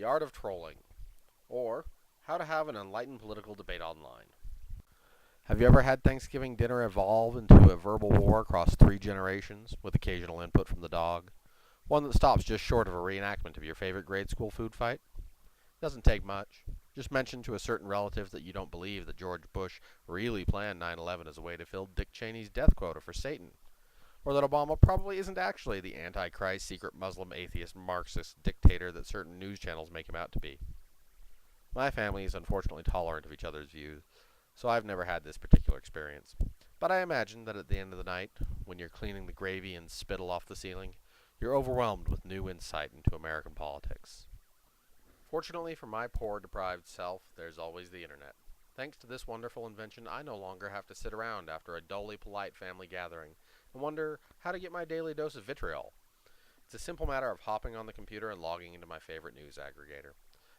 The Art of Trolling, or How to Have an Enlightened Political Debate Online. Have you ever had Thanksgiving dinner evolve into a verbal war across 3 generations, with occasional input from the dog? One that stops just short of a reenactment of your favorite grade school food fight? Doesn't take much. Just mention to a certain relative that you don't believe that George Bush really planned 9/11 as a way to fill Dick Cheney's death quota for Satan, or that Obama probably isn't actually the Antichrist, secret Muslim, atheist, Marxist dictator that certain news channels make him out to be. My family is unfortunately tolerant of each other's views, so I've never had this particular experience. But I imagine that at the end of the night, when you're cleaning the gravy and spittle off the ceiling, you're overwhelmed with new insight into American politics. Fortunately for my poor, deprived self, there's always the internet. Thanks to this wonderful invention, I no longer have to sit around after a dully polite family gathering and wonder how to get my daily dose of vitriol. It's a simple matter of hopping on the computer and logging into my favorite news aggregator,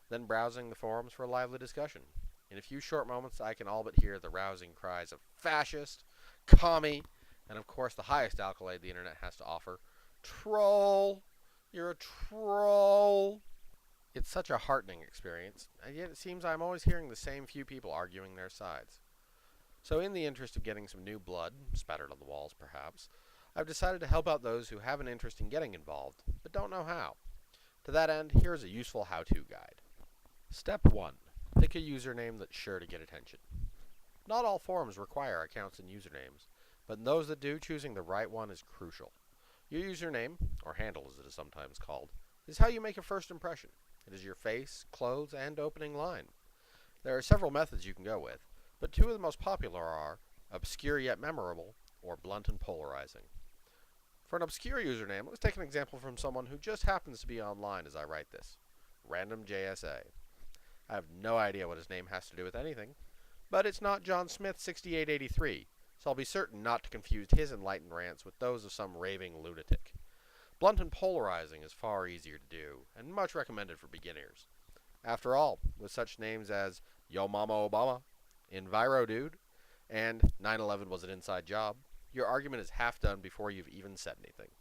then browsing the forums for a lively discussion. In a few short moments, I can all but hear the rousing cries of fascist, commie, and of course the highest accolade the internet has to offer, troll. You're a troll. It's such a heartening experience, and yet it seems I'm always hearing the same few people arguing their sides. So in the interest of getting some new blood, spattered on the walls perhaps, I've decided to help out those who have an interest in getting involved, but don't know how. To that end, here's a useful how-to guide. Step 1. Pick a username that's sure to get attention. Not all forums require accounts and usernames, but in those that do, choosing the right one is crucial. Your username, or handle as it is sometimes called, is how you make a first impression. It is your face, clothes, and opening line. There are several methods you can go with, but two of the most popular are obscure yet memorable, or blunt and polarizing. For an obscure username, let's take an example from someone who just happens to be online as I write this. Random JSA. I have no idea what his name has to do with anything, but it's not John Smith 6883, so I'll be certain not to confuse his enlightened rants with those of some raving lunatic. Blunt and polarizing is far easier to do, and much recommended for beginners. After all, with such names as Yo Mama Obama, Enviro Dude, and 9/11 was an inside job, your argument is half done before you've even said anything.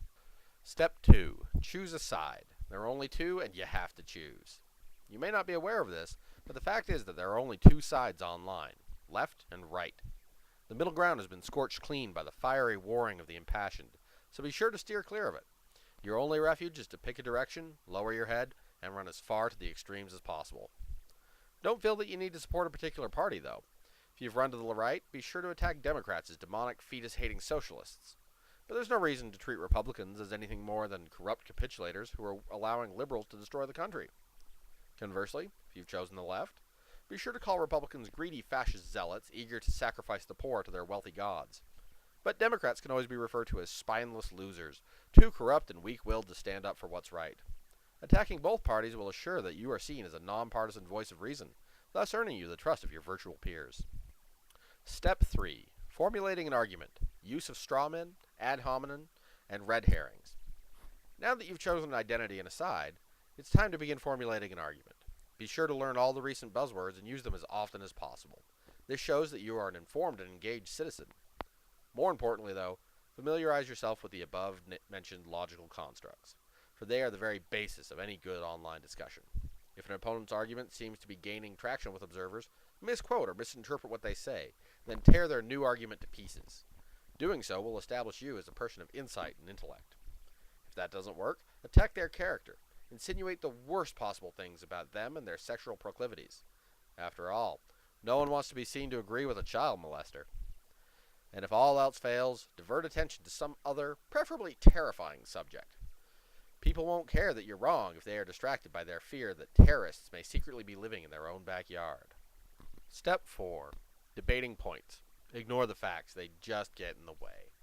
Step 2. Choose a side. There are only two, and you have to choose. You may not be aware of this, but the fact is that there are only two sides online, left and right. The middle ground has been scorched clean by the fiery warring of the impassioned, so be sure to steer clear of it. Your only refuge is to pick a direction, lower your head, and run as far to the extremes as possible. Don't feel that you need to support a particular party, though. If you've run to the right, be sure to attack Democrats as demonic, fetus-hating socialists. But there's no reason to treat Republicans as anything more than corrupt capitulators who are allowing liberals to destroy the country. Conversely, if you've chosen the left, be sure to call Republicans greedy fascist zealots eager to sacrifice the poor to their wealthy gods. But Democrats can always be referred to as spineless losers, too corrupt and weak-willed to stand up for what's right. Attacking both parties will assure that you are seen as a nonpartisan voice of reason, thus earning you the trust of your virtual peers. Step 3. Formulating an argument. Use of straw men, ad hominem, and red herrings. Now that you've chosen an identity and a side, it's time to begin formulating an argument. Be sure to learn all the recent buzzwords and use them as often as possible. This shows that you are an informed and engaged citizen. More importantly, though, familiarize yourself with the above-mentioned logical constructs, for they are the very basis of any good online discussion. If an opponent's argument seems to be gaining traction with observers, misquote or misinterpret what they say, then tear their new argument to pieces. Doing so will establish you as a person of insight and intellect. If that doesn't work, attack their character. Insinuate the worst possible things about them and their sexual proclivities. After all, no one wants to be seen to agree with a child molester. And if all else fails, divert attention to some other, preferably terrifying subject. People won't care that you're wrong if they are distracted by their fear that terrorists may secretly be living in their own backyard. Step 4. Debating points. Ignore the facts, they just get in the way.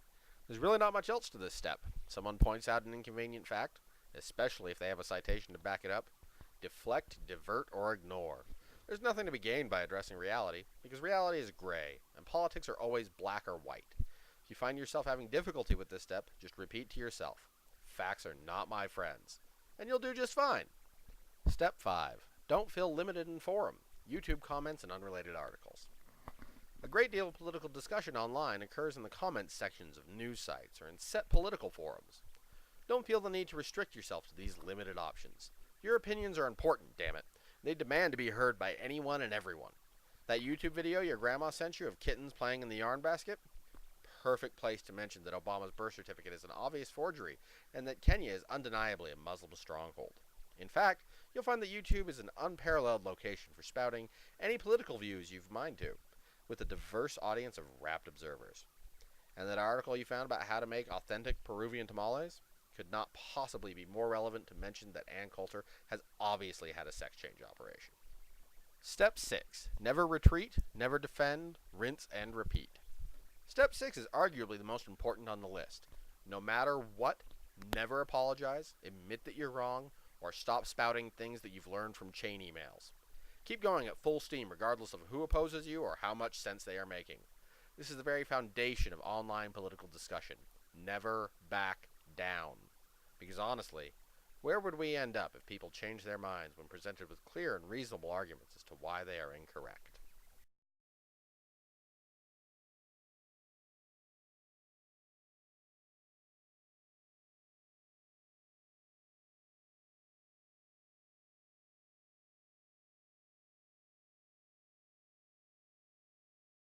There's really not much else to this step. Someone points out an inconvenient fact, especially if they have a citation to back it up. Deflect, divert, or ignore. There's nothing to be gained by addressing reality, because reality is gray, and politics are always black or white. If you find yourself having difficulty with this step, just repeat to yourself, facts are not my friends, and you'll do just fine. Step 5. Don't feel limited in forum, YouTube comments, and unrelated articles. A great deal of political discussion online occurs in the comments sections of news sites or in set political forums. Don't feel the need to restrict yourself to these limited options. Your opinions are important, damn it. They demand to be heard by anyone and everyone. That YouTube video your grandma sent you of kittens playing in the yarn basket? Perfect place to mention that Obama's birth certificate is an obvious forgery and that Kenya is undeniably a Muslim stronghold. In fact, you'll find that YouTube is an unparalleled location for spouting any political views you've mind to, with a diverse audience of rapt observers. And that article you found about how to make authentic Peruvian tamales could not possibly be more relevant to mention that Ann Coulter has obviously had a sex change operation. Step 6. Never retreat, never defend, rinse and repeat. Step 6 is arguably the most important on the list. No matter what, never apologize, admit that you're wrong, or stop spouting things that you've learned from chain emails. Keep going at full steam regardless of who opposes you or how much sense they are making. This is the very foundation of online political discussion. Never back down. Because honestly, where would we end up if people changed their minds when presented with clear and reasonable arguments as to why they are incorrect?